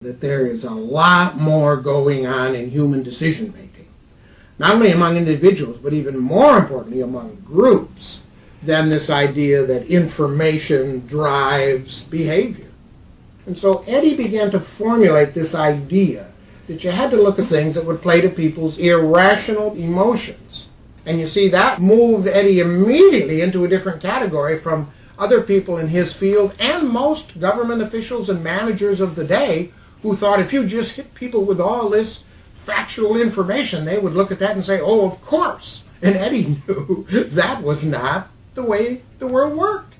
that there is a lot more going on in human decision-making, not only among individuals, but even more importantly among groups, than this idea that information drives behavior. And so Eddie began to formulate this idea that you had to look at things that would play to people's irrational emotions. And you see, that moved Eddie immediately into a different category from other people in his field and most government officials and managers of the day, who thought if you just hit people with all this factual information, they would look at that and say, oh, of course. And Eddie knew that was not the way the world worked.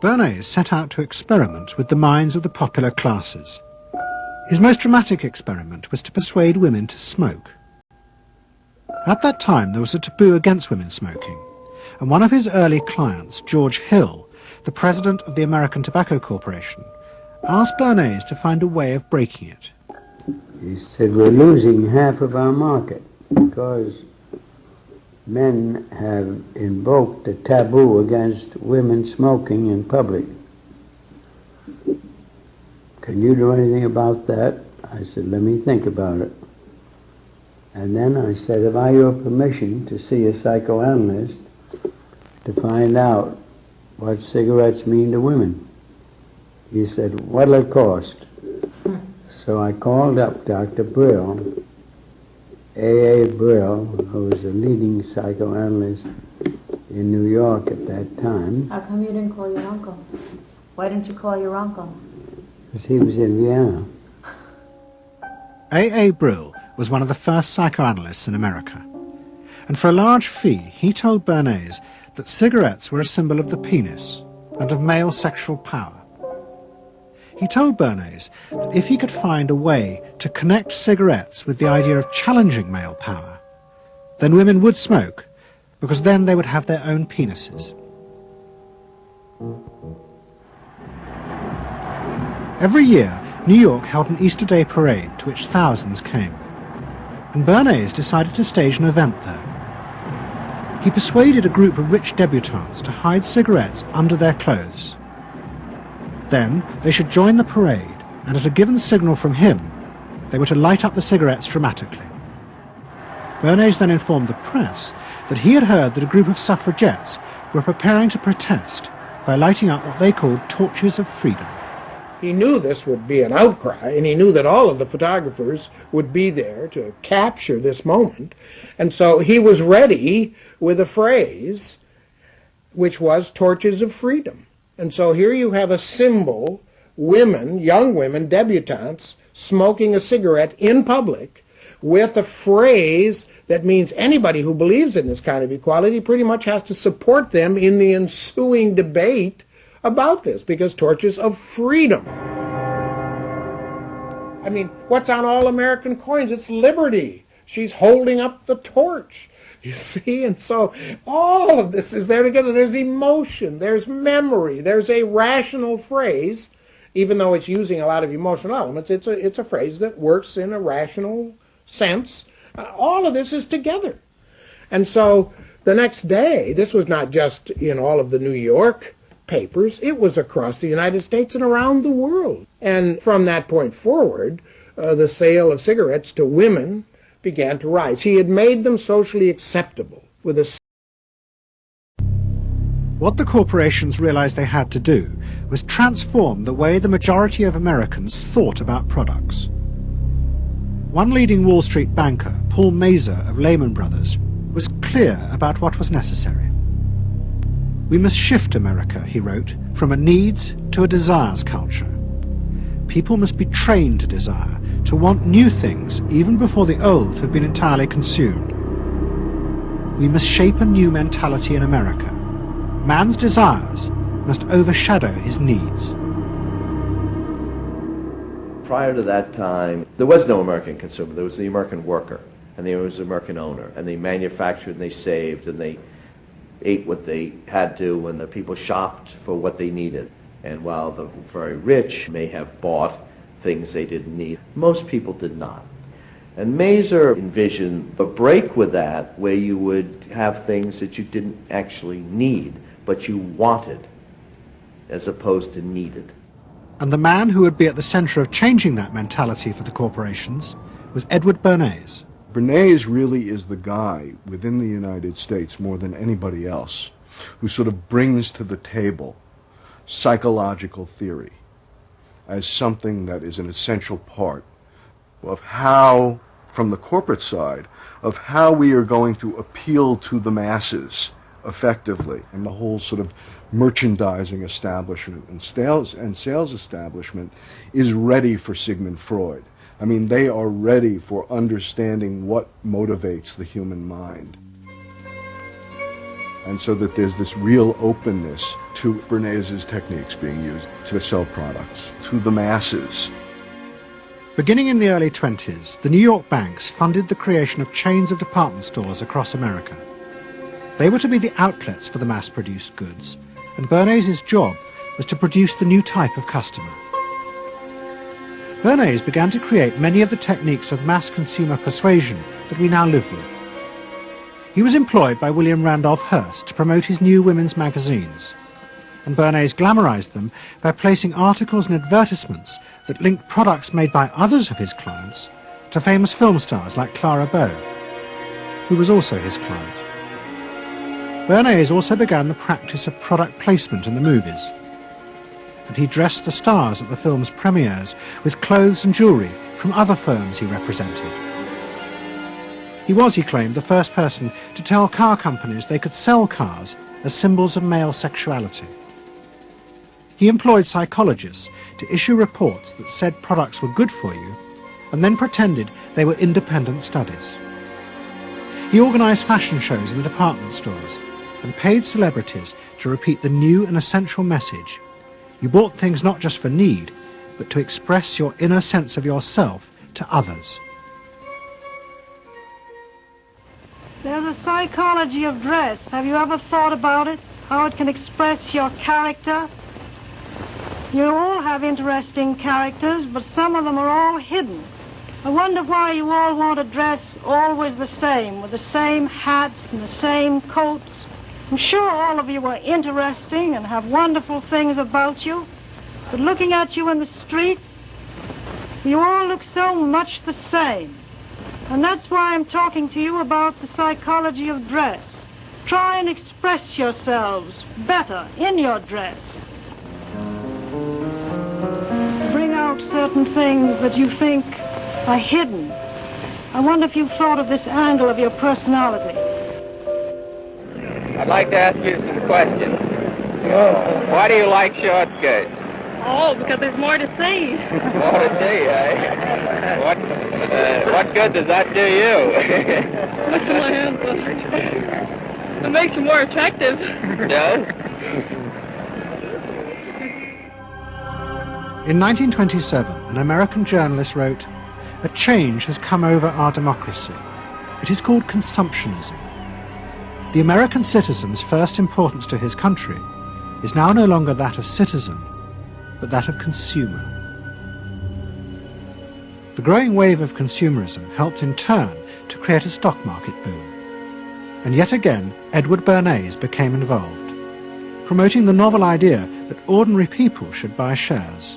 Bernays set out to experiment with the minds of the popular classes. His most dramatic experiment was to persuade women to smoke. At that time, there was a taboo against women smoking, and one of his early clients, George Hill, the president of the American Tobacco Corporation, asked Bernays to find a way of breaking it. He said, we're losing half of our market because men have invoked a taboo against women smoking in public. Can you do anything about that? I said, let me think about it. And then I said, have I your permission to see a psychoanalyst to find out what cigarettes mean to women? He said, what'll it cost? So I called up Dr. Brill, A.A. Brill, who was a leading psychoanalyst in New York at that time. How come you didn't call your uncle? Why didn't you call your uncle? Because he was in Vienna. A.A. Brill was one of the first psychoanalysts in America, and for a large fee he told Bernays that cigarettes were a symbol of the penis and of male sexual power. He told Bernays that if he could find a way to connect cigarettes with the idea of challenging male power, then women would smoke, because then they would have their own penises. Every year, New York held an Easter Day parade to which thousands came, and Bernays decided to stage an event there. He persuaded a group of rich debutantes to hide cigarettes under their clothes. Then they should join the parade, and at a given signal from him, they were to light up the cigarettes dramatically. Bernays then informed the press that he had heard that a group of suffragettes were preparing to protest by lighting up what they called torches of freedom. He knew this would be an outcry, and he knew that all of the photographers would be there to capture this moment. And so he was ready with a phrase which was torches of freedom. And so here you have a symbol, women, young women, debutantes, smoking a cigarette in public with a phrase that means anybody who believes in this kind of equality pretty much has to support them in the ensuing debate about this, because torches of freedom. I mean, what's on all American coins? It's liberty. She's holding up the torch. You see? And so all of this is there together. There's emotion, there's memory, there's a rational phrase, even though it's using a lot of emotional elements. It's a phrase that works in a rational sense. All of this is together. And so the next day, this was not just in all of the New York papers, it was across the United States and around the world. And from that point forward, the sale of cigarettes to women began to rise. He had made them socially acceptable with a... What the corporations realized they had to do was transform the way the majority of Americans thought about products. One leading Wall Street banker, Paul Mazur of Lehman Brothers, was clear about what was necessary. We must shift America, he wrote, from a needs to a desires culture. People must be trained to desire, to want new things even before the old have been entirely consumed. We must shape a new mentality in America. Man's desires must overshadow his needs. Prior to that time, there was no American consumer. There was the American worker, and there was the American owner, and they manufactured and they saved and they ate what they had to, and the people shopped for what they needed. And while the very rich may have bought things they didn't need, most people did not. And Mazur envisioned a break with that, where you would have things that you didn't actually need, but you wanted, as opposed to needed. And the man who would be at the centre of changing that mentality for the corporations was Edward Bernays. Bernays really is the guy within the United States more than anybody else who sort of brings to the table psychological theory as something that is an essential part of how, from the corporate side, of how we are going to appeal to the masses effectively. And the whole sort of merchandising establishment and sales establishment is ready for Sigmund Freud. I mean, they are ready for understanding what motivates the human mind. And so that there's this real openness to Bernays' techniques being used to sell products to the masses. Beginning in the early 20s, the New York banks funded the creation of chains of department stores across America. They were to be the outlets for the mass-produced goods, and Bernays' job was to produce the new type of customer. Bernays began to create many of the techniques of mass consumer persuasion that we now live with. He was employed by William Randolph Hearst to promote his new women's magazines, and Bernays glamorized them by placing articles and advertisements that linked products made by others of his clients to famous film stars like Clara Bow, who was also his client. Bernays also began the practice of product placement in the movies, and he dressed the stars at the film's premieres with clothes and jewellery from other firms he represented. He was, he claimed, the first person to tell car companies they could sell cars as symbols of male sexuality. He employed psychologists to issue reports that said products were good for you and then pretended they were independent studies. He organised fashion shows in the department stores and paid celebrities to repeat the new and essential message: you bought things not just for need, but to express your inner sense of yourself to others. There's a psychology of dress. Have you ever thought about it? How it can express your character? You all have interesting characters, but some of them are all hidden. I wonder why you all want to dress always the same, with the same hats and the same coats. I'm sure all of you are interesting and have wonderful things about you, but looking at you in the street, you all look so much the same. And that's why I'm talking to you about the psychology of dress. Try and express yourselves better in your dress. Bring out certain things that you think are hidden. I wonder if you've thought of this angle of your personality. I'd like to ask you some questions. Why do you like short skirts? Oh, because there's more to see. More to see, eh? What good does that do you? That's my answer. It makes you more attractive. It does? In 1927, an American journalist wrote, "A change has come over our democracy. It is called consumptionism. The American citizen's first importance to his country is now no longer that of citizen, but that of consumer." The growing wave of consumerism helped in turn to create a stock market boom. And yet again, Edward Bernays became involved, promoting the novel idea that ordinary people should buy shares,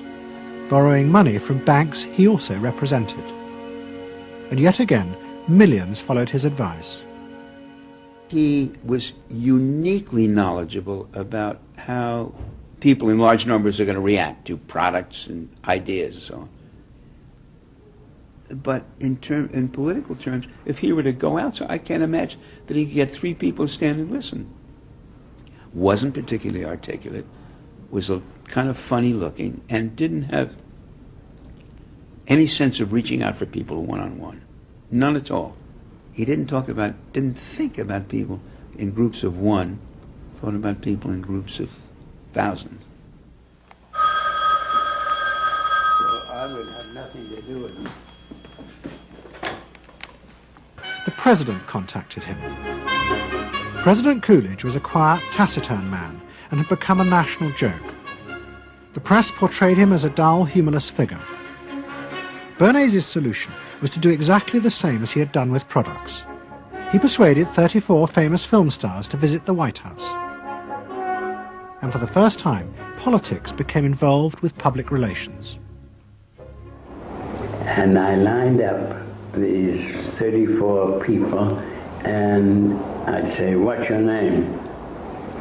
borrowing money from banks he also represented. And yet again, millions followed his advice. He was uniquely knowledgeable about how people in large numbers are going to react to products and ideas and so on. But in political terms, if he were to go out, so I can't imagine that he could get 3 people to stand and listen. Wasn't particularly articulate, was a kind of funny looking, and didn't have any sense of reaching out for people one-on-one. None at all. He didn't think about people in groups of one, thought about people in groups of thousands. So I would have nothing to do with him. The president contacted him. President Coolidge was a quiet, taciturn man and had become a national joke. The press portrayed him as a dull, humorless figure. Bernays' solution was to do exactly the same as he had done with products. He persuaded 34 famous film stars to visit the White House. And for the first time, politics became involved with public relations. And I lined up these 34 people, and I'd say, "What's your name?"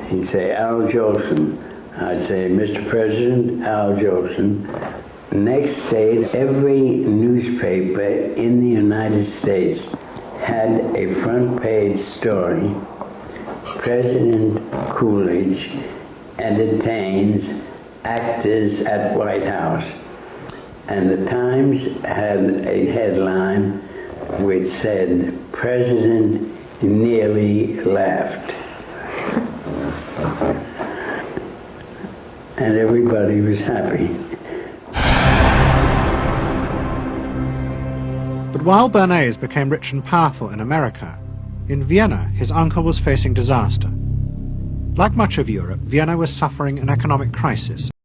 He'd say, "Al Jolson." I'd say, "Mr. President, Al Jolson." Next day, every newspaper in the United States had a front page story: President Coolidge entertains actors at White House. And the Times had a headline which said, "President nearly laughed." And everybody was happy. But while Bernays became rich and powerful in America, in Vienna his uncle was facing disaster. Like much of Europe, Vienna was suffering an economic crisis.